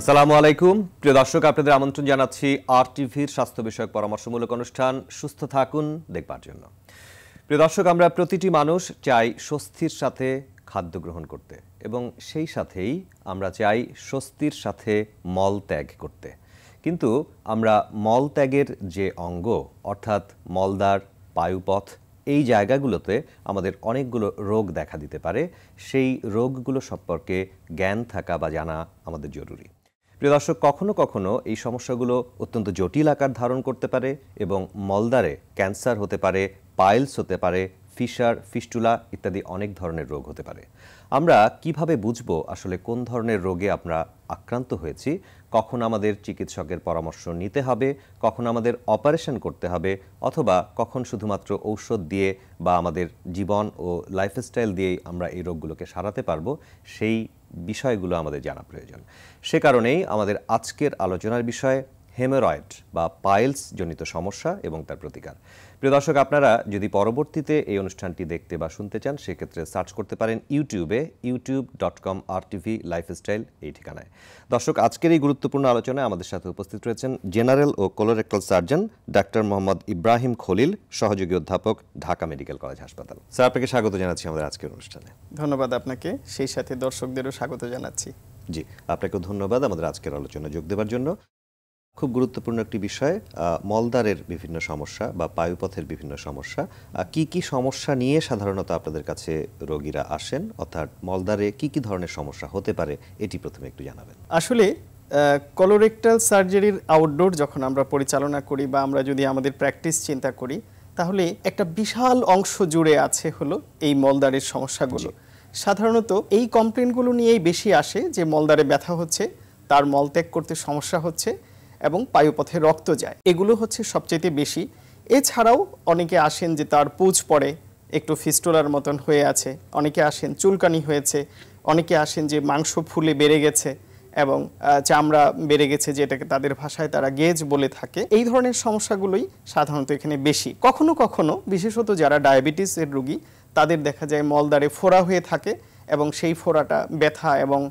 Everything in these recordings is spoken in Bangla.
আসসালামু আলাইকুম প্রিয় দর্শক, আপনাদের আমন্ত্রণ জানাচ্ছি আর টিভির স্বাস্থ্য বিষয়ক পরামর্শমূলক অনুষ্ঠান সুস্থ থাকুন দেখবার জন্য। প্রিয় দর্শক, আমরা প্রতিটি মানুষ চাই স্বস্তির সাথে খাদ্য গ্রহণ করতে এবং সেই সাথেই আমরা চাই স্বস্তির সাথে মল ত্যাগ করতে। কিন্তু আমরা মল ত্যাগের যে অঙ্গ অর্থাৎ মলদ্বার, পায়ুপথ, এই জায়গাগুলোতে আমাদের অনেকগুলো রোগ দেখা দিতে পারে। সেই রোগগুলো সম্পর্কে জ্ঞান থাকা বা জানা আমাদের জরুরি। প্রিয় দর্শক, কখনো কখনো এই সমস্যাগুলো অত্যন্ত জটিল আকার ধারণ করতে পারে এবং মলদ্বারে ক্যান্সার হতে পারে, পাইলস হতে পারে, ফিশার, ফিস্টুলা ইত্যাদি অনেক ধরনের রোগ হতে পারে। আমরা কিভাবে বুঝবো আসলে কোন ধরনের রোগে আমরা আক্রান্ত হয়েছি, কখন আমাদের চিকিৎসকের পরামর্শ নিতে হবে, কখন আমাদের অপারেশন করতে হবে, অথবা কখন শুধুমাত্র ঔষধ দিয়ে বা আমাদের জীবন ও লাইফস্টাইল দিয়েই আমরা এই রোগগুলোকে সারাতে পারবো, সেই বিষয়গুলো আমাদের জানা প্রয়োজন। সে কারণেই আমাদের আজকের আলোচনার বিষয় হেমোরয়েড বা পাইলস জনিত সমস্যা এবং তার প্রতিকার। প্রিয় দর্শক, আপনারা যদি পরবর্তীতে এই অনুষ্ঠানটি দেখতে বা শুনতে চান সেক্ষেত্রে সার্চ করতে পারেন ইউটিউবে youtube.com RTV লাইফস্টাইল এই ঠিকানায়। দর্শক, আজকের এই গুরুত্বপূর্ণ আলোচনায় আমাদের সাথে উপস্থিত রয়েছেন জেনারেল ও colorectal surgeon doctor Mohammad Ibrahim Khalil, সহযোগী অধ্যাপক, ঢাকা মেডিকেল কলেজ হাসপাতাল। স্যার, আপনাকে স্বাগত জানাচ্ছি আমাদের আজকের অনুষ্ঠানে। ধন্যবাদ আপনাকে, সেই সাথে দর্শকদেরও স্বাগত জানাচ্ছি। জি, আপনাকেও ধন্যবাদ আমাদের আজকের আলোচনায় যোগ দেওয়ার জন্য। খুব গুরুত্বপূর্ণ একটি বিষয়, মলদ্বারের বিভিন্ন সমস্যা বা পায়ুপথের বিভিন্ন সমস্যা। কি কি সমস্যা নিয়ে সাধারণত আপনাদের কাছে রোগীরা আসেন, অর্থাৎ মলদ্বারে কি কি ধরনের সমস্যা হতে পারে, এটি প্রথমে একটু জানাবেন। আসলে কোলোরেক্টাল সার্জারির আউটডোর যখন আমরা পরিচালনা করি বা আমরা যদি আমাদের প্র্যাকটিস চিন্তা করি, তাহলে একটা বিশাল অংশ জুড়ে আছে হলো এই মলদ্বারের সমস্যাগুলো। সাধারণত এই কমপ্লেনগুলো নিয়েই বেশি আসে যে মলদ্বারে ব্যথা হচ্ছে, তার মলত্যাগ করতে সমস্যা হচ্ছে এবং পায়ুপথে রক্ত যায়, এগুলো হচ্ছে সবচেয়ে বেশি। এছাড়াও অনেকে আসেন যে তার পুঁজ পড়ে, একটু ফিস্টুলার মতন হয়ে আছে, অনেকে আসেন চুলকানি হয়েছে, অনেকে আসেন যে মাংস ফুলে বেড়ে গেছে এবং চামড়া বেড়ে গেছে, যেটাকে তাদের ভাষায় তারা গেজ বলে থাকে। এই ধরনের সমস্যাগুলোই সাধারণত এখানে বেশি। কখনো কখনো বিশেষত যারা ডায়াবেটিসের রোগী, তাদের দেখা যায় মলদ্বারে ফোড়া হয়ে থাকে এবং সেই ফোড়াটা ব্যথা এবং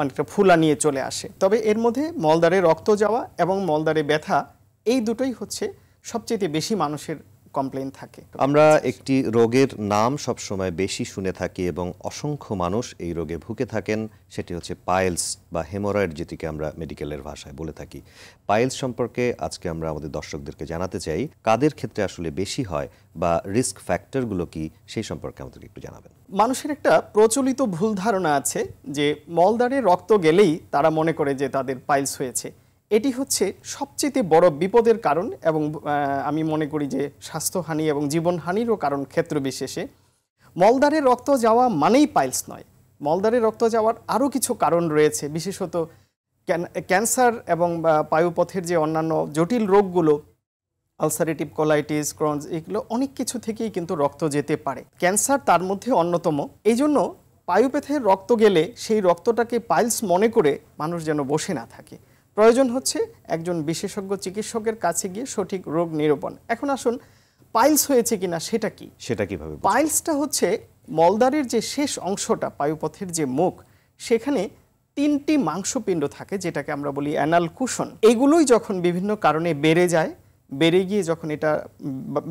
অনেকটা ফুলা নিয়ে চলে আসে। তবে এর মধ্যে মলদ্বারে রক্ত যাওয়া এবং মলদ্বারে ব্যথা, এই দুটোই হচ্ছে সবচেয়ে বেশি মানুষের কমপ্লেইন থাকে। আমরা একটি রোগের নাম সবসময় বেশি শুনে থাকি এবং অসংখ্য মানুষ এই রোগে ভুগে থাকেন, সেটি হচ্ছে পাইলস বা হেমোরয়েড, যেটিকে আমরা মেডিকেলের ভাষায় বলে থাকি। পাইলস সম্পর্কে আজকে আমরা আমাদের দর্শকদেরকে জানাতে চাই, কাদের ক্ষেত্রে আসলে বেশি হয় বা রিস্ক ফ্যাক্টরগুলো কি, সেই সম্পর্কে আমাদেরকে একটু জানাবেন। মানুষের একটা প্রচলিত ভুল ধারণা আছে যে মলদ্বারে রক্ত গেলেই তারা মনে করে যে তাদের পাইলস হয়েছে। এটি হচ্ছে সবচেয়ে বড় বিপদের কারণ এবং আমি মনে করি যে স্বাস্থ্যহানি এবং জীবনহানিরও কারণ ক্ষেত্র বিশেষে। মলদ্বারে রক্ত যাওয়া মানেই পাইলস নয়। মলদ্বারে রক্ত যাওয়ার আরও কিছু কারণ রয়েছে, বিশেষত ক্যান্সার এবং পায়ুপথের যে অন্যান্য জটিল রোগগুলো, আলসারেটিভ কোলাইটিস, ক্রনস, এগুলো অনেক কিছু থেকেই কিন্তু রক্ত যেতে পারে। ক্যান্সার তার মধ্যে অন্যতম। এই জন্য পায়ুপথে রক্ত গেলে সেই রক্তটাকে পাইলস মনে করে মানুষ যেন বসে না থাকে। প্রয়োজন হচ্ছে একজন বিশেষজ্ঞ চিকিৎসকের কাছে গিয়ে সঠিক রোগ নিরূপণ। এখন আসুন, পাইলস হয়েছে কিনা সেটা কি, সেটা কিভাবে? পাইলসটা হচ্ছে মলদ্বারের যে শেষ অংশটা, পায়ুপথের যে মুখ, সেখানে 3টি মাংসপিণ্ড থাকে, যেটাকে আমরা বলি অ্যানাল কুশন। এগুলোই যখন বিভিন্ন কারণে বেড়ে যায়, বেড়ে গিয়ে যখন এটা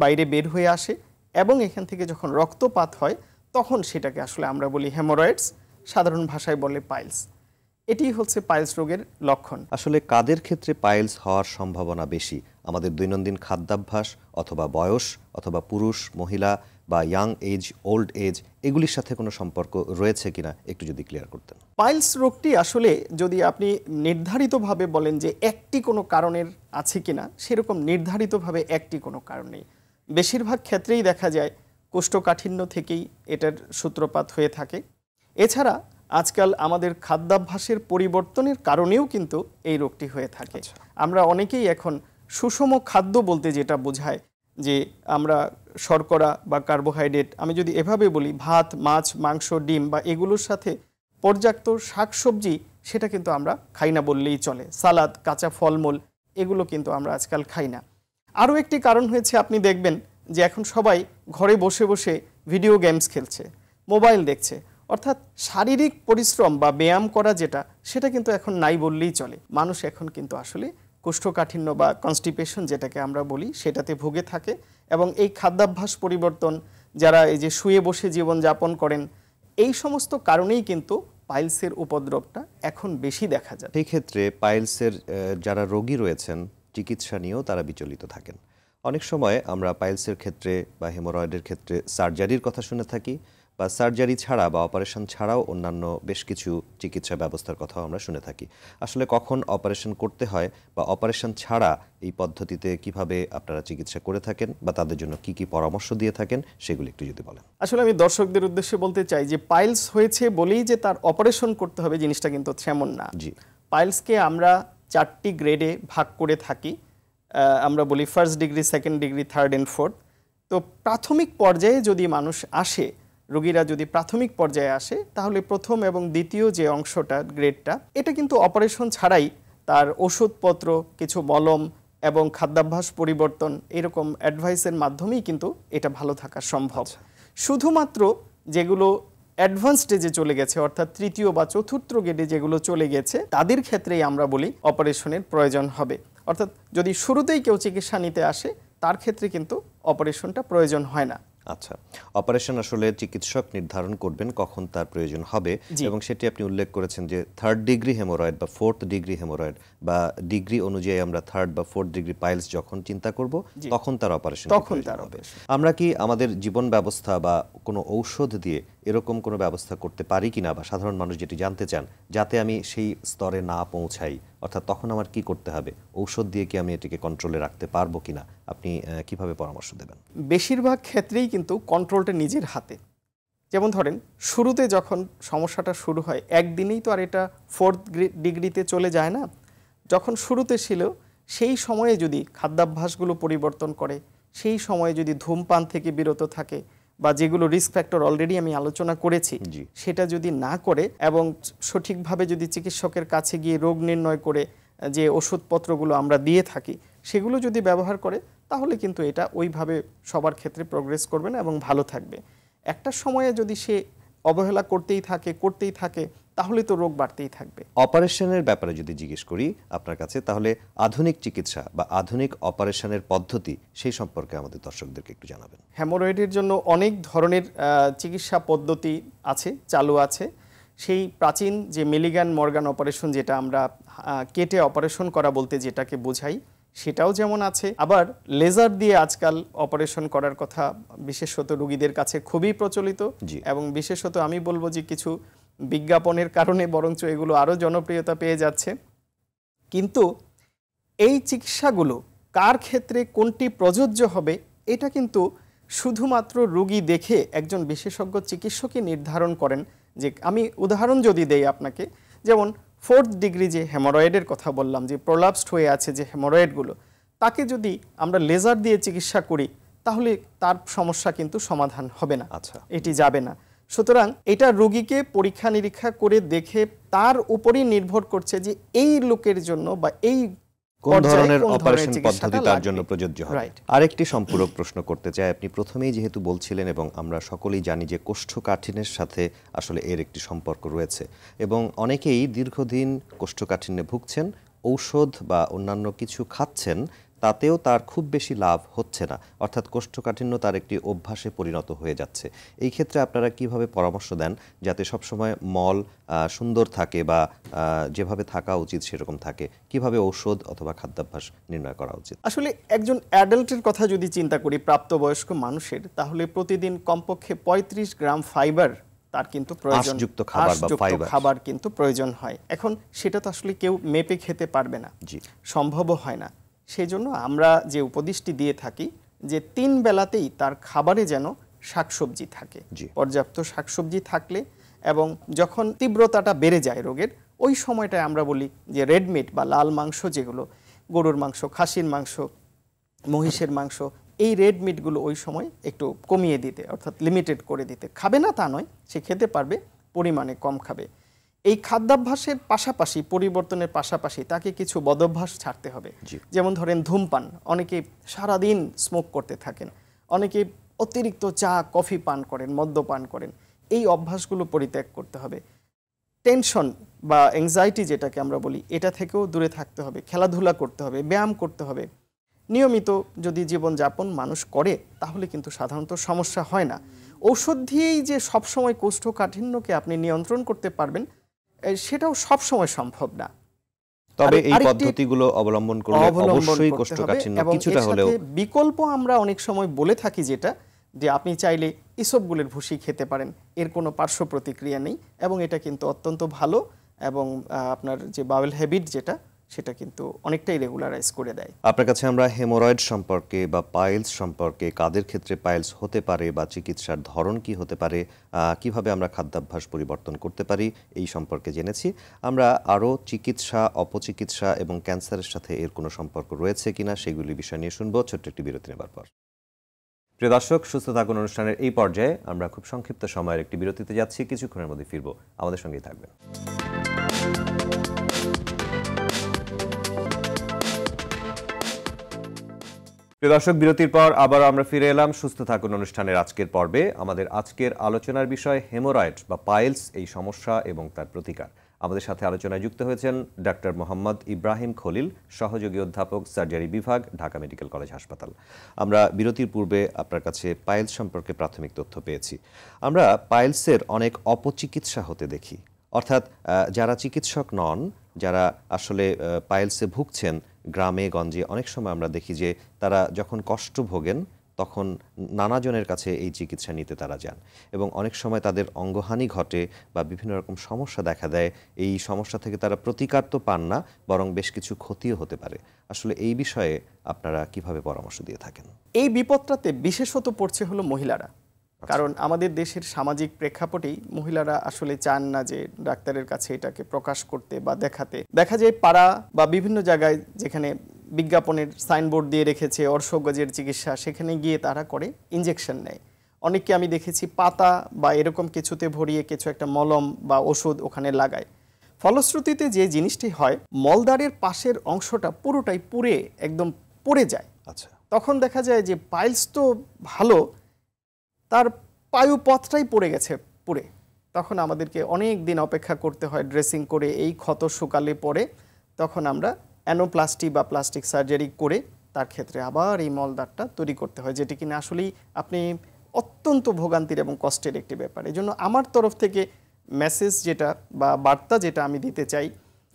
বাইরে বের হয়ে আসে এবং এখান থেকে যখন রক্তপাত হয়, তখন সেটাকে আসলে আমরা বলি হেমোরয়েডস, সাধারণ ভাষায় বলে পাইলস। এটি হচ্ছে পাইলস রোগের লক্ষণ। আসলে কাদের ক্ষেত্রে পাইলস হওয়ার সম্ভাবনা বেশি? আমাদের দৈনন্দিন খাদ্যাভ্যাস, অথবা বয়স, অথবা পুরুষ, মহিলা বা ইয়াং এজ, ওল্ড এজ, এগুলির সাথে কোনো সম্পর্ক রয়েছে কিনা একটু যদি ক্লিয়ার করতেন। পাইলস রোগটি আসলে যদি আপনি নির্ধারিতভাবে বলেন যে একটি কোনো কারণের আছে কিনা, সেরকম নির্ধারিতভাবে একটি কোনো কারণ নেই। বেশিরভাগ ক্ষেত্রেই দেখা যায় কোষ্ঠকাঠিন্য থেকেই এটার সূত্রপাত হয়ে থাকে। এছাড়া আজকাল আমাদের খাদ্যাভ্যাসের পরিবর্তনের কারণেও কিন্তু এই রোগটি হয়ে থাকে। আমরা অনেকেই এখন সুষম খাদ্য বলতে যেটা বোঝায় যে আমরা শর্করা বা কার্বোহাইড্রেট, আমি যদি এভাবে বলি ভাত, মাছ, মাংস, ডিম বা এগুলোর সাথে পর্যাপ্ত শাকসবজি, সেটা কিন্তু আমরা খাই না বললেই চলে। সালাদ, কাঁচা ফলমূল, এগুলো কিন্তু আমরা আজকাল খাই না। আরও একটি কারণ হয়েছে, আপনি দেখবেন যে এখন সবাই ঘরে বসে বসে ভিডিও গেমস খেলছে, মোবাইল দেখছে, অর্থাৎ শারীরিক পরিশ্রম বা ব্যায়াম করা যেটা, সেটা কিন্তু এখন নাই বললেই চলে। মানুষ এখন কিন্তু আসলে কোষ্ঠকাঠিন্য বা কনস্টিপেশন যেটাকে আমরা বলি, সেটাতে ভুগে থাকে। এবং এই খাদ্যাভ্যাস পরিবর্তন, যারা এই যে শুয়ে বসে জীবনযাপন করেন, এই সমস্ত কারণেই কিন্তু পাইলসের উপদ্রবটা এখন বেশি দেখা যায়। সেই ক্ষেত্রে পাইলসের যারা রোগী রয়েছেন, চিকিৎসা নিয়েও তারা বিচলিত থাকেন। অনেক সময় আমরা পাইলসের ক্ষেত্রে বা হেমোরয়েডের ক্ষেত্রে সার্জারির কথা শুনে থাকি, বা সার্জারি ছাড়া বা অপারেশন ছাড়াও অন্যান্য বেশ কিছু চিকিৎসা ব্যবস্থার কথাও আমরা শুনে থাকি। আসলে কখন অপারেশন করতে হয় বা অপারেশন ছাড়া এই পদ্ধতিতে কিভাবে আপনারা চিকিৎসা করে থাকেন বা তাদের জন্য কি কি পরামর্শ দিয়ে থাকেন, সেগুলো একটু যদি বলেন। আসলে আমি দর্শকদের উদ্দেশ্যে বলতে চাই যে পাইলস হয়েছে বলেই যে তার অপারেশন করতে হবে, জিনিসটা কিন্তু তেমন না। জি। পাইলসকে আমরা 4টি গ্রেডে ভাগ করে থাকি। আমরা বলি first degree, second degree, third and fourth. তো প্রাথমিক পর্যায়ে যদি মানুষ আসে, রোগীরা যদি প্রাথমিক পর্যায়ে আসে, তাহলে প্রথম এবং দ্বিতীয় যে অংশটা, গ্রেডটা, এটা কিন্তু অপারেশন ছাড়াই তার ওষুধপত্র, কিছু মলম এবং খাদ্যাভ্যাস পরিবর্তন, এরকম অ্যাডভাইসের মাধ্যমেই কিন্তু এটা ভালো থাকা সম্ভব। শুধুমাত্র যেগুলো অ্যাডভান্স স্টেজে চলে গেছে, অর্থাৎ তৃতীয় বা চতুর্থ গ্রেডে যেগুলো চলে গেছে, তাদের ক্ষেত্রেই আমরা বলি অপারেশনের প্রয়োজন হবে। অর্থাৎ যদি শুরুতেই কেউ চিকিৎসা নিতে আসে, তার ক্ষেত্রে কিন্তু অপারেশনটা প্রয়োজন হয় না। আচ্ছা, অপারেশন আসলে চিকিৎসক নির্ধারণ করবেন কখন তার প্রয়োজন হবে, এবং সেটি আপনি উল্লেখ করেছেন যে থার্ড ডিগ্রি হেমোরয়েড বা ফোর্থ ডিগ্রি হেমোরয়েড বা ডিগ্রি অনুযায়ী আমরা থার্ড বা ফোর্থ ডিগ্রি পাইলস যখন চিন্তা করব, তখন তার অপারেশন হবে। আমরা কি আমাদের জীবন ব্যবস্থা বা কোনো ঔষধ দিয়ে এরকম কোনো ব্যবস্থা করতে পারি কিনা, বা সাধারণ মানুষ যেটি জানতে চান, যাতে আমি সেই স্তরে না পৌঁছাই, অর্থাৎ তখন আমার কি করতে হবে, ঔষধ দিয়ে কি আমি এটিকে কন্ট্রোলে রাখতে পারবো কিনা, আপনি কিভাবে পরামর্শ দেবেন? বেশিরভাগ ক্ষেত্রেই কিন্তু কন্ট্রোলটা নিজের হাতে। যেমন ধরেন, শুরুতে যখন সমস্যাটা শুরু হয়, একদিনেই তো আর এটা ফোর্থ ডিগ্রিতে চলে যায় না। যখন শুরুতে ছিল, সেই সময়ে যদি খাদ্যাভ্যাসগুলো পরিবর্তন করে, সেই সময়ে যদি ধূমপান থেকে বিরত থাকে, বা যেগুলো রিস্ক ফ্যাক্টর অলরেডি আমি আলোচনা করেছি, সেটা যদি না করে এবং সঠিকভাবে যদি চিকিৎসকের কাছে গিয়ে রোগ নির্ণয় করে যে ওষুধপত্রগুলো আমরা দিয়ে থাকি, সেগুলো যদি ব্যবহার করে, তাহলে কিন্তু এটা ওইভাবে সবার ক্ষেত্রে প্রোগ্রেস করবে না এবং ভালো থাকবে। একটা সময়ে যদি সে অবহেলা করতেই থাকে, তাহলে তো রোগ বাড়তেই থাকবে। অপারেশনের ব্যাপারে যদি জিজ্ঞেস করি আপনার কাছে, তাহলে আধুনিক চিকিৎসা বা আধুনিক অপারেশনের পদ্ধতি, সেই সম্পর্কে আমাদের দর্শকদেরকে একটু জানাবেন। হেমোরয়েডের জন্য অনেক ধরনের চিকিৎসা পদ্ধতি আছে, চালু আছে। সেই প্রাচীন যে মিলিগান মর্গান অপারেশন, যেটা আমরা কেটে অপারেশন করা বলতে যেটাকে বোঝাই, সেটাও যেমন আছে। আবার লেজার দিয়ে আজকাল অপারেশন করার কথা বিশেষত রোগীদের কাছে খুবই প্রচলিত, এবং বিশেষত আমি বলবো যে কিছু বিজ্ঞাপনের কারণে বরঞ্চ এগুলো আরও জনপ্রিয়তা পেয়ে যাচ্ছে। কিন্তু এই চিকিৎসাগুলো কার ক্ষেত্রে কোনটি প্রযোজ্য হবে, এটা কিন্তু শুধুমাত্র রোগী দেখে একজন বিশেষজ্ঞ চিকিৎসকই নির্ধারণ করেন। যে আমি উদাহরণ যদি দেই আপনাকে, যেমন ফোর্থ ডিগ্রি যে হেমোরয়েডের কথা বললাম, যে প্রলাপসড হয়ে আছে যে হেমোরয়েডগুলো, তাকে যদি আমরা লেজার দিয়ে চিকিৎসা করি, তাহলে তার সমস্যা কিন্তু সমাধান হবে না, এটি যাবে না। সুতরাং এটা রোগীকে পরীক্ষা নিরীক্ষা করে দেখে তার উপরই নির্ভর করছে যে এই লোকের জন্য বা এই কোন ধরনের অপারেশন পদ্ধতি তার জন্য প্রযোজ্য হবে। আরেকটি সম্পূরক প্রশ্ন করতে চাই। আপনি প্রথমেই যেহেতু বলছিলেন, এবং আমরা সকলেই জানি যে কোষ্ঠকাঠিন্যের সাথে আসলে এর একটি সম্পর্ক রয়েছে, এবং অনেকেই দীর্ঘদিন কোষ্ঠকাঠিন্যে ভুগছেন, ঔষধ বা অন্যান্য কিছু খাচ্ছেন, তাতেও তার খুব বেশি লাভ হচ্ছে না, অর্থাৎ কোষ্ঠকাঠিন্য তার একটি অভ্যাসে পরিণত হয়ে যাচ্ছে। এই ক্ষেত্রে আপনারা কিভাবে পরামর্শ দেন যাতে সবসময় মল সুন্দর থাকে বা যেভাবে থাকা উচিত সেরকম থাকে? কিভাবে ঔষধ অথবা খাদ্যাভ্যাস নির্ণয় করা উচিত? আসলে একজন অ্যাডাল্টের কথা যদি চিন্তা করি, প্রাপ্তবয়স্ক মানুষের, তাহলে প্রতিদিন কমপক্ষে 35 গ্রাম ফাইবার তার কিন্তু প্রয়োজন, আঁশযুক্ত খাবার বা ফাইবার খাবার কিন্তু প্রয়োজন হয়। এখন সেটা তো আসলে কেউ মেপে খেতে পারবে না, সম্ভবও হয় না। সেই জন্য আমরা যে উপদেশটি দিয়ে থাকি যে 3 বেলাতেই তার খাবারে যেন শাকসবজি থাকে, পর্যাপ্ত শাকসবজি থাকলে, এবং যখন তীব্রতাটা বেড়ে যায় রোগের, ওই সময়টায় আমরা বলি যে রেড মিট বা লাল মাংস, যেগুলো গরুর মাংস, খাসির মাংস, মহিষের মাংস, এই রেড মিটগুলো ওই সময় একটু কমিয়ে দিতে, অর্থাৎ লিমিটেড করে দিতে। খাবে না তা নয়, সে খেতে পারবে, পরিমাণে কম খাবে। এই খাদ্যাভ্যাসের পাশাপাশি, পরিবর্তনের পাশাপাশি তাকে কিছু বদভ্যাস ছাড়তে হবে। যেমন ধরেন ধূমপান, অনেকে সারাদিন স্মোক করতে থাকেন, অনেকে অতিরিক্ত চা কফি পান করেন, মদ্যপান করেন। এই অভ্যাসগুলো পরিত্যাগ করতে হবে। টেনশন বা অ্যাংজাইটি যেটাকে আমরা বলি, এটা থেকেও দূরে থাকতে হবে, খেলাধুলা করতে হবে, ব্যায়াম করতে হবে। নিয়মিত যদি জীবনযাপন মানুষ করে তাহলে কিন্তু সাধারণত সমস্যা হয় না। ঔষধ দিয়েই যে সবসময় কোষ্ঠকাঠিন্যকে আপনি নিয়ন্ত্রণ করতে পারবেন সেটাও সবসময় সম্ভব না। তবে এই পদ্ধতিগুলো অবলম্বন করলে অবশ্যই কোষ্ঠকাঠিন্য কিছুটা হলেও বিকল্প আমরা অনেক সময় বলে থাকি যেটা যে আপনি চাইলে ইসবগুলের ভুসি খেতে পারেন, এর কোনো পার্শ্ব প্রতিক্রিয়া নেই এবং এটা কিন্তু অত্যন্ত ভালো এবং আপনার যে বাউল হ্যাবিট যেটা সেটা কিন্তু অনেকটাই রেগুলারাইজ করে দেয়। আপনার কাছে আমরা হেমোরয়েড সম্পর্কে বা পাইলস সম্পর্কে, কাদের ক্ষেত্রে পাইলস হতে পারে বা চিকিৎসার ধরন কি হতে পারে, কিভাবে আমরা খাদ্যাভ্যাস পরিবর্তন করতে পারি এই সম্পর্কে জেনেছি। আমরা আরও চিকিৎসা, অপচিকিৎসা এবং ক্যান্সারের সাথে এর কোনো সম্পর্ক রয়েছে কিনা সেগুলি বিষয় নিয়ে শুনবো ছোট্ট একটি বিরতি নেবার পর। প্রিয় দর্শক, সুস্থ থাকুন অনুষ্ঠানের এই পর্যায়ে আমরা খুব সংক্ষিপ্ত সময়ের একটি বিরতিতে যাচ্ছি, কিছুক্ষণের মধ্যে ফিরবো, আমাদের সঙ্গেই থাকবেন। প্রিয় দর্শক, বিরতির পর আবার আমরা ফিরে এলাম সুস্থ থাকুন অনুষ্ঠানের আজকের পর্বে। আমাদের আজকের আলোচনার বিষয় হেমোরয়েড বা পাইলস, এই সমস্যা এবং তার প্রতিকার। আমাদের সাথে আলোচনায় যুক্ত হয়েছেন ডাক্তার মোহাম্মদ ইব্রাহিম খলিল, সহযোগী অধ্যাপক, সার্জারি বিভাগ, ঢাকা মেডিকেল কলেজ হাসপাতাল। আমরা বিরতির পূর্বে আপনার কাছে পাইলস সম্পর্কে প্রাথমিক তথ্য পেয়েছি। আমরা পাইলসের অনেক অপচিকিৎসা হতে দেখি, অর্থাৎ যারা চিকিৎসক নন, যারা আসলে পাইলসে ভুগছেন, গ্রামে গঞ্জে অনেক সময় আমরা দেখি যে তারা যখন কষ্ট ভোগেন তখন নানাজনের কাছে এই চিকিৎসা নিতে তারা যান এবং অনেক সময় তাদের অঙ্গহানি ঘটে বা বিভিন্ন রকম সমস্যা দেখা দেয়। এই সমস্যা থেকে তারা প্রতিকার তো পান না, বরং বেশ কিছু ক্ষতিও হতে পারে। আসলে এই বিষয়ে আপনারা কিভাবে পরামর্শ দিয়ে থাকেন? এই বিপদটাতে বিশেষত পড়ছে হলো মহিলারা, কারণ আমাদের দেশের সামাজিক প্রেক্ষাপটেই মহিলারা আসলে চান না যে ডাক্তারের কাছে এটাকে প্রকাশ করতে বা দেখাতে। দেখা যায় পাড়া বা বিভিন্ন জায়গায় যেখানে বিজ্ঞাপনের সাইনবোর্ড দিয়ে রেখেছে অর্শগজের চিকিৎসা, সেখানে গিয়ে তারা করে ইনজেকশন নেয়। অনেককে আমি দেখেছি পাতা বা এরকম কিছুতে ভরিয়ে কিছু একটা মলম বা ওষুধ ওখানে লাগায়। ফলশ্রুতিতে যে জিনিসটি হয়, মলদ্বারের পাশের অংশটা পুরোটাই পুড়ে একদম পড়ে যায়। আচ্ছা, তখন দেখা যায় যে পাইলস তো ভালো, তার পায়ুপথটাই পড়ে গেছে পুড়ে। তখন আমাদেরকে অনেক দিন অপেক্ষা করতে হয় ড্রেসিং করে, এই ক্ষত শুকালে পরে তখন আমরা অ্যানোপ্লাস্টি বা প্লাস্টিক সার্জারি করে তার ক্ষেত্রে আবার এই মলদ্বারটা তৈরি করতে হয়, যেটি কিনা আসলেই আপনি অত্যন্ত ভোগান্তির এবং কষ্টের একটি ব্যাপার। এই জন্য আমার তরফ থেকে মেসেজ যেটা বা বার্তা যেটা আমি দিতে চাই,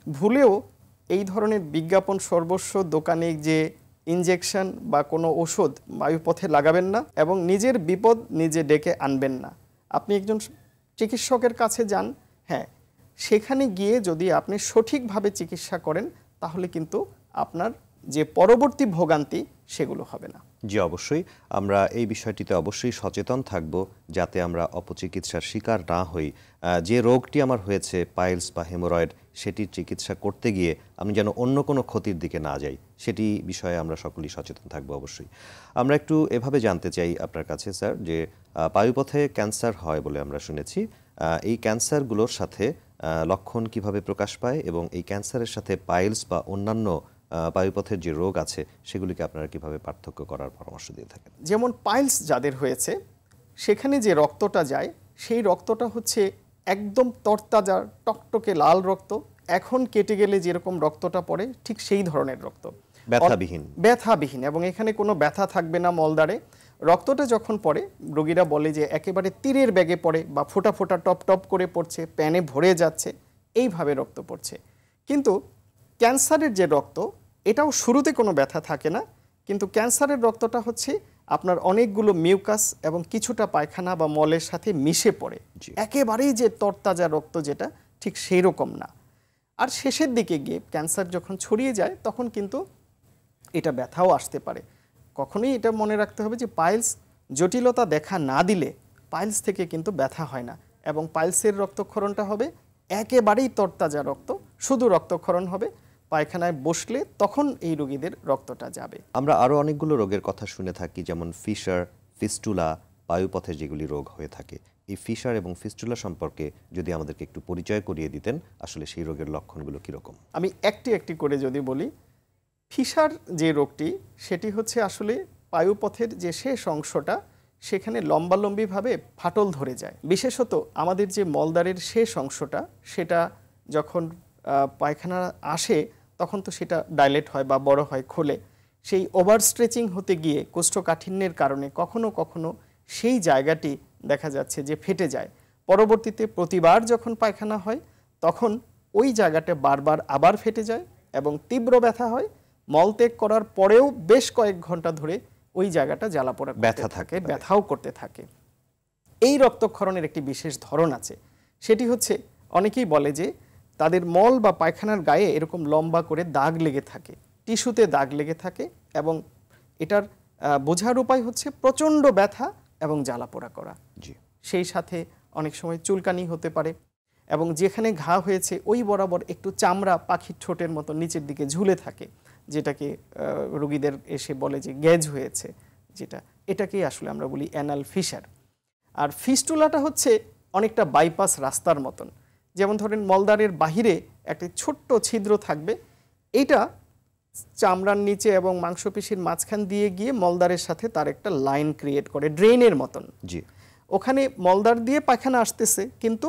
ভুলেও এই ধরনের বিজ্ঞাপন সর্বস্ব দোকানে যে ইনজেকশন বা কোনো ওষুধ বায়ুপথে লাগাবেন না এবং নিজের বিপদ নিজে ডেকে আনবেন না। আপনি একজন চিকিৎসকের কাছে যান, হ্যাঁ, সেখানে গিয়ে যদি আপনি সঠিকভাবে চিকিৎসা করেন তাহলে কিন্তু আপনার যে পরবর্তী ভোগান্তি সেগুলো হবে না। জি, অবশ্যই আমরা এই বিষয়টিতে অবশ্যই সচেতন থাকব, যাতে আমরা অপচিকিৎসার শিকার না হই। যে রোগটি আমার হয়েছে পাইলস বা হেমোরয়েড, সেটির চিকিৎসা করতে গিয়ে আমি যেন অন্য কোনো ক্ষতির দিকে না যাই, সেটি বিষয়ে আমরা সকলেই সচেতন থাকব অবশ্যই। আমরা একটু এভাবে জানতে চাই আপনার কাছে স্যার, যে বায়ুপথে ক্যান্সার হয় বলে আমরা শুনেছি, এই ক্যান্সারগুলোর সাথে লক্ষণ কিভাবে প্রকাশ পায় এবং এই ক্যান্সারের সাথে পাইলস বা অন্যান্য বায়ুপথের যে রোগ আছে সেগুলিকে আপনারা কিভাবে পার্থক্য করার পরামর্শ দিয়ে থাকেন? যেমন পাইলস যাদের হয়েছে, সেখানে যে রক্তটা যায় সেই রক্তটা হচ্ছে একদম তরতাজা টকটকে লাল রক্ত। এখন কেটে গেলে যেরকম রক্তটা পড়ে ঠিক সেই ধরনের রক্ত, ব্যথাবিহীন এবং এখানে কোনো ব্যথা থাকবে না মলদ্বারে। রক্তটা যখন পড়ে রোগীরা বলে যে একেবারে তীরের বেগে পড়ে বা ফোঁটা ফোঁটা টপ টপ করে পড়ছে, প্যানে ভরে যাচ্ছে, এইভাবে রক্ত পড়ছে। কিন্তু ক্যান্সারের যে রক্ত, এটাও শুরুতে কোনো ব্যথা থাকে না, কিন্তু ক্যান্সারের রক্তটা হচ্ছে আপনার অনেকগুলো মিউকাস এবং কিছুটা পায়খানা বা মলের সাথে মিশে পড়ে, একেবারেই যে তরতাজা রক্ত যেটা ঠিক সেই রকম না। আর শেষের দিকে গিয়ে ক্যান্সার যখন ছড়িয়ে যায় তখন কিন্তু এটা ব্যথাও আসতে পারে। কখনোই এটা মনে রাখতে হবে যে পাইলস জটিলতা দেখা না দিলে পাইলস থেকে কিন্তু ব্যথা হয় না এবং পাইলসের রক্তক্ষরণটা হবে একেবারেই তরতাজা রক্ত, শুধু রক্তক্ষরণ হবে, পায়খানায় বসলে তখন এই রোগীদের রক্তটা যাবে। আমরা আরও অনেকগুলো রোগের কথা শুনে থাকি, যেমন ফিশার, ফিস্টুলা, বায়ুপথে যেগুলি রোগ হয়ে থাকে। এই ফিশার এবং ফিস্টুলা সম্পর্কে যদি আমাদেরকে একটু পরিচয় করিয়ে দিতেন, আসলে সেই রোগের লক্ষণগুলো কীরকম? আমি একটি একটি করে যদি বলি, ফিশার যে রোগটি সেটি হচ্ছে আসলে বায়ুপথের যে শেষ অংশটা সেখানে লম্বালম্বিভাবে ফাটল ধরে যায়। বিশেষত আমাদের যে মলদ্বারের শেষ অংশটা, সেটা যখন পায়খানা আসে তখন তো সেটা ডাইলেট হয় বা বড় হয়, খোলে। সেই ওভার স্ট্রেচিং হতে গিয়ে কোষ্ঠকাঠিন্যের কারণে কখনো কখনো সেই জায়গাটি দেখা যাচ্ছে যে ফেটে যায়। পরবর্তীতে প্রতিবার যখন পায়খানা হয় তখন ওই জায়গাটা বারবার আবার ফেটে যায় এবং তীব্র ব্যথা হয়। মলত্যাগ করার পরেও বেশ কয়েক ঘন্টা ধরে ওই জায়গাটা জ্বালাপোড়া করতে থাকে, ব্যথাও করতে থাকে। এই রক্তক্ষরণের একটি বিশেষ ধরন আছে, সেটি হচ্ছে অনেকেই বলে যে তাদের মল বা পায়খানার গায়ে এরকম লম্বা করে দাগ লেগে থাকে, টিস্যুতে দাগ লেগে থাকে, এবং এটার বোঝার উপায় হচ্ছে প্রচণ্ড ব্যথা এবং জ্বালাপোড়া করা। সেই সাথে অনেক সময় চুলকানি হতে পারে, এবং যেখানে ঘা হয়েছে ওই বরাবর একটু চামড়া পাখির ঠোঁটের মতো নিচের দিকে ঝুলে থাকে, যেটাকে রোগীদের এসে বলে যে গ্যাজ হয়েছে, এটাকেই আসলে আমরা বলি অ্যানাল ফিশার। আর ফিস্টুলাটা হচ্ছে অনেকটা বাইপাস রাস্তার মতন। যেমন ধরেন মলদ্বারের বাহিরে একটা ছোট্ট ছিদ্র থাকবে, এটা চামড়ার নিচে এবং মাংসপেশির মাঝখান দিয়ে গিয়ে মলদ্বারের সাথে তার একটা লাইন ক্রিয়েট করে, ড্রেনের মতন। ওখানে মলদ্বার দিয়ে পায়খানা আসতেছে, কিন্তু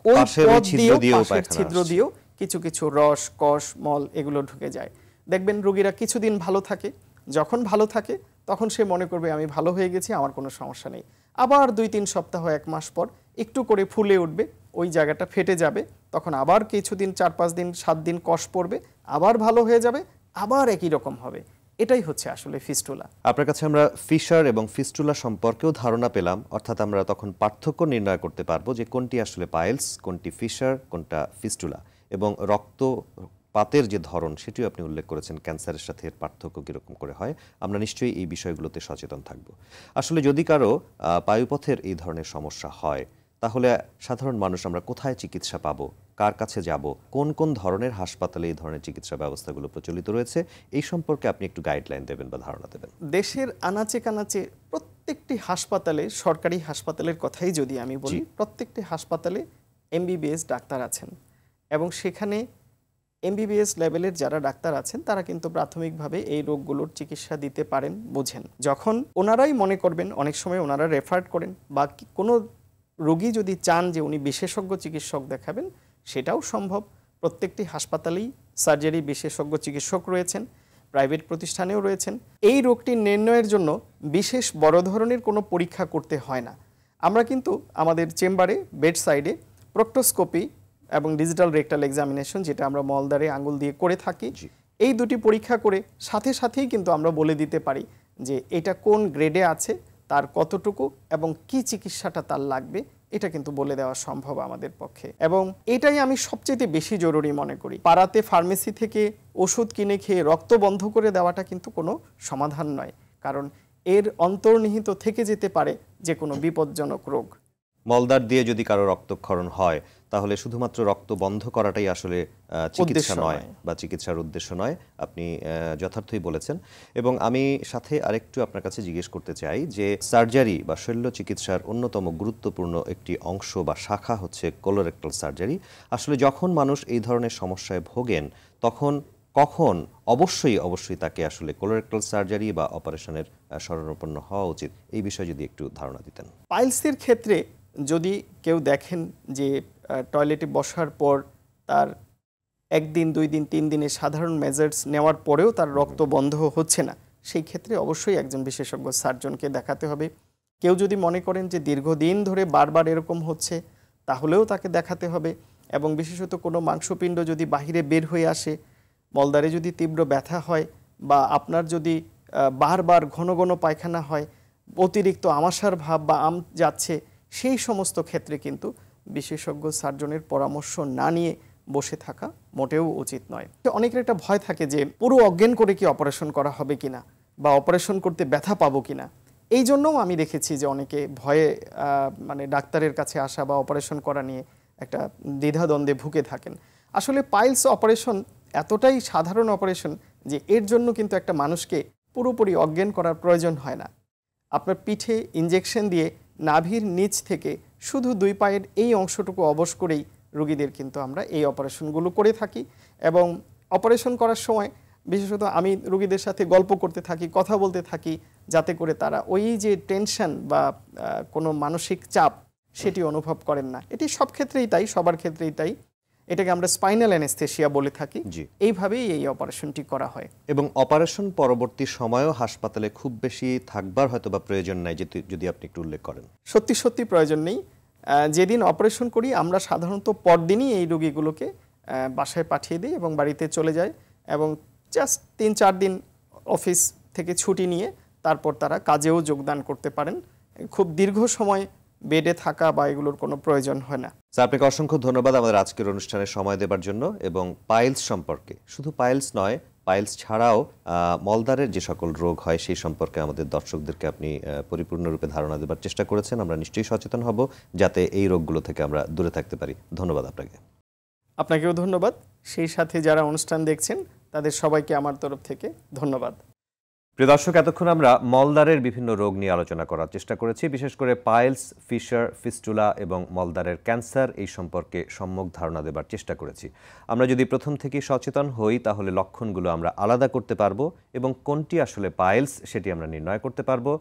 ওই পথ দিয়েও, পাশের ছিদ্র দিয়েও কিছু কিছু রস, কষ, মল এগুলো ঢুকে যায়। দেখবেন রোগীরা কিছুদিন ভালো থাকে, যখন ভালো থাকে তখন সে মনে করবে আমি ভালো হয়ে গেছি, আমার কোনো সমস্যা নেই। আবার 2-3 সপ্তাহ, 1 মাস পর একটু করে ফুলে উঠবে, ওই জায়গাটা ফেটে যাবে, তখন আবার কিছুদিন, 4-5 দিন, 7 দিন কষ পড়বে, আবার ভালো হয়ে যাবে, আবার একই রকম হবে। এটাই হচ্ছে আসলে ফিস্টুলা। আপনার কাছে আমরা ফিশার এবং ফিস্টুলা সম্পর্কেও ধারণা পেলাম, অর্থাৎ আমরা তখন পার্থক্য নির্ণয় করতে পারবো যে কোনটি আসলে পাইলস, কোনটি ফিশার, কোনটা ফিস্টুলা, এবং রক্তপাতের যে ধরন সেটিও আপনি উল্লেখ করেছেন, ক্যান্সারের সাথে এর পার্থক্য কীরকম করে হয়। আমরা নিশ্চয়ই এই বিষয়গুলোতে সচেতন থাকব। আসলে যদি কারো পায়ুপথের এই ধরনের সমস্যা হয়, তাহলে সাধারণ মানুষ আমরা কোথায় চিকিৎসা পাবো, কার কাছে যাব, কোন কোন ধরনের হাসপাতালে এই ধরনের চিকিৎসা ব্যবস্থাগুলো প্রচলিত রয়েছে, এই সম্পর্কে আপনি একটু গাইডলাইন দেবেন বা ধারণা দেবেন। দেশের আনাচে কানাচে প্রত্যেকটি হাসপাতালে, সরকারি হাসপাতালের কথাই যদি আমি বলি, প্রত্যেকটি হাসপাতালে MBBS ডাক্তার আছেন, এবং সেখানে MBBS লেভেলের যারা ডাক্তার আছেন তারা কিন্তু প্রাথমিকভাবে এই রোগগুলোর চিকিৎসা দিতে পারেন, বোঝেন। যখন ওনারাই মনে করবেন, অনেক সময় ওনারা রেফার করেন, বা কোনো রোগী যদি চান যে উনি বিশেষজ্ঞ চিকিৎসক দেখাবেন, সেটাও সম্ভব। প্রত্যেকটি হাসপাতালেই সার্জারি বিশেষজ্ঞ চিকিৎসক রয়েছেন, প্রাইভেট প্রতিষ্ঠানেও রয়েছেন। এই রোগটি নির্ণয়ের জন্য বিশেষ বড় ধরনের কোনো পরীক্ষা করতে হয় না। আমরা কিন্তু আমাদের চেম্বারে বেড সাইডে প্রক্টোস্কোপি এবং ডিজিটাল রেকটাল এক্সামিনেশন, যেটা আমরা মলদ্বারে আঙ্গুল দিয়ে করে থাকি, এই দুটি পরীক্ষা করে সাথে সাথেই কিন্তু আমরা বলে দিতে পারি যে এটা কোন গ্রেডে আছে, তার কতটুকু এবং কি চিকিৎসাটা তার লাগবে, এটা কিন্তু বলে দেওয়া সম্ভব আমাদের পক্ষে। এবং এটাই আমি সবচেয়ে বেশি জরুরি মনে করি। পাড়াতে ফার্মেসি থেকে ওষুধ কিনে খেয়ে রক্ত বন্ধ করে দেওয়াটা কিন্তু কোনো সমাধান নয়, কারণ এর অন্তর্নিহিত থেকে যেতে পারে যে কোনো বিপজ্জনক রোগ। মলদ্বার দিয়ে যদি কারো রক্তক্ষরণ হয়, তাহলে শুধুমাত্র রক্ত বন্ধ করাটাই আসলে চিকিৎসা নয় বা চিকিৎসার উদ্দেশ্য নয়। আপনি যথার্থই বলেছেন। এবং আমি সাথে আরেকটু আপনার কাছে জিজ্ঞেস করতে চাই যে সার্জারি বা শল্য চিকিৎসার অন্যতম গুরুত্বপূর্ণ একটি অংশ বা শাখা হচ্ছে কোলোরেক্টাল সার্জারি। আসলে যখন মানুষ এই ধরনের সমস্যায় ভোগেন, তখন কখন অবশ্যই তাকে আসলে কোলোরেক্টাল সার্জারি বা অপারেশনের শরণাপন্ন হওয়া উচিত, এই বিষয়ে যদি একটু ধারণা দিতেন। পাইলসের ক্ষেত্রে যদি কেউ দেখেন যে টয়লেটে বসার পর তার 1 দিন, 2 দিন, 3 দিনের সাধারণ মেজার্স নেওয়ার পরেও তার রক্ত বন্ধ হচ্ছে না, সেই ক্ষেত্রে অবশ্যই একজন বিশেষজ্ঞ সার্জনকে দেখাতে হবে। কেউ যদি মনে করেন যে দীর্ঘদিন ধরে বারবার এরকম হচ্ছে, তাহলেও তাকে দেখাতে হবে। এবং বিশেষত কোনো মাংসপিণ্ড যদি বাহিরে বের হয়ে আসে, মলদ্বারে যদি তীব্র ব্যথা হয়, বা আপনার যদি বারবার ঘন ঘন পায়খানা হয়, অতিরিক্ত আমাশার ভাব বা আম যাচ্ছে, সেই সমস্ত ক্ষেত্রে কিন্তু বিশেষজ্ঞ সার্জনের পরামর্শ না নিয়ে বসে থাকা মোটেও উচিত নয়। অনেকের একটা ভয় থাকে যে পুরো অজ্ঞান করে কি অপারেশন করা হবে কিনা, বা অপারেশন করতে ব্যথা পাবো কিনা। এই জন্যও আমি দেখেছি যে অনেকে ভয়ে মানে ডাক্তারের কাছে আসা বা অপারেশন করা নিয়ে একটা দ্বিধাদ্বন্দ্বে ভুগে থাকেন। আসলে পাইলস অপারেশন এতটাই সাধারণ অপারেশন যে এর জন্য কিন্তু একটা মানুষকে পুরোপুরি অজ্ঞান করার প্রয়োজন হয় না। আপনার পিঠে ইনজেকশন দিয়ে নাভির নিচ থেকে শুধু 2 পায়ের এই অংশটুকু অবশ করেই রোগীদের কিন্তু আমরা এই অপারেশনগুলো করে থাকি। এবং অপারেশন করার সময় বিশেষত আমি রোগীদের সাথে গল্প করতে থাকি, কথা বলতে থাকি, যাতে করে তারা ওই যে টেনশন বা কোনো মানসিক চাপ সেটি অনুভব করেন না। এটি সব ক্ষেত্রেই তাই, সবার ক্ষেত্রেই তাই। এটাকে আমরা স্পাইনাল অ্যানেস্থেসিয়া বলে থাকি। এইভাবেই এই অপারেশনটি করা হয়। এবং অপারেশন পরবর্তী সময়ও হাসপাতালে খুব বেশি থাকবার হয়তো বা প্রয়োজন নাই, যদি আপনি একটু উল্লেখ করেন। সত্যি সত্যি প্রয়োজন নেই। যেদিন অপারেশন করি আমরা সাধারণত পরদিনই এই রোগীগুলোকে বাসায় পাঠিয়ে দিই এবং বাড়িতে চলে যায়, এবং জাস্ট ৩-৪ দিন অফিস থেকে ছুটি নিয়ে তারপর তারা কাজেও যোগদান করতে পারেন। খুব দীর্ঘ সময় বেডে থাকা বা এগুলোর কোনো প্রয়োজন হয় না। স্যার, আপনাকে অসংখ্য ধন্যবাদ আমাদের আজকের অনুষ্ঠানে সময় দেবার জন্য, এবং পাইলস সম্পর্কে, শুধু পাইলস নয়, পাইলস ছাড়াও মলদ্বারের যে সকল রোগ হয় সেই সম্পর্কে আমাদের দর্শকদেরকে আপনি পরিপূর্ণরূপে ধারণা দেবার চেষ্টা করেছেন। আমরা নিশ্চয়ই সচেতন হব যাতে এই রোগগুলো থেকে আমরা দূরে থাকতে পারি। ধন্যবাদ আপনাকে। আপনাকেও ধন্যবাদ। সেই সাথে যারা অনুষ্ঠান দেখছেন তাদের সবাইকে আমার তরফ থেকে ধন্যবাদ। প্রিয় দর্শক, এতক্ষণ আমরা মলদ্বারের বিভিন্ন রোগ নিয়ে আলোচনা করার চেষ্টা করেছি। বিশেষ করে পাইলস, ফিশার, ফিস্টুলা এবং মলদ্বারের ক্যান্সার এই সম্পর্কে সম্যক ধারণা দেবার চেষ্টা করেছি। আমরা যদি প্রথম থেকেই সচেতন হই তাহলে লক্ষণগুলো আমরা আলাদা করতে পারবো এবং কোনটি আসলে পাইলস সেটি আমরা নির্ণয় করতে পারবো।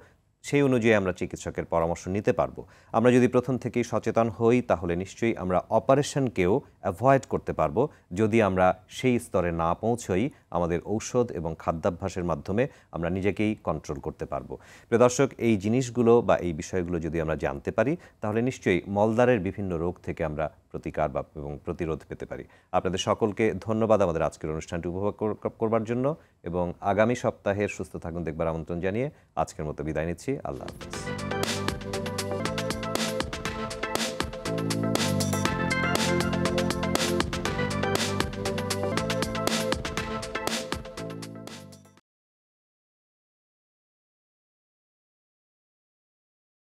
সেই অনুযায়ী আমরা চিকিৎসকের পরামর্শ নিতে পারবো। আমরা যদি প্রথম থেকেই সচেতন হই তাহলে নিশ্চয়ই আমরা অপারেশনকেও অ্যাভয়েড করতে পারবো, যদি আমরা সেই স্তরে না পৌঁছই আমাদের ঔষধ এবং খাদ্যাভ্যাসের মাধ্যমে আমরা নিজেকেই কন্ট্রোল করতে পারবো। প্রিয় দর্শক, এই জিনিসগুলো বা এই বিষয়গুলো যদি আমরা জানতে পারি তাহলে নিশ্চয়ই মলদ্বারের বিভিন্ন রোগ থেকে আমরা প্রতিকার এবং প্রতিরোধ পেতে পারি। আপনাদের সকলকে ধন্যবাদ আমাদের আজকের অনুষ্ঠানটি উপভোগ করবার জন্য, এবং আগামী সপ্তাহের সুস্থ থাকুন দেখবার আমন্ত্রণ জানিয়ে আজকের মতো বিদায় নিচ্ছি। আল্লাহ হাফেজ।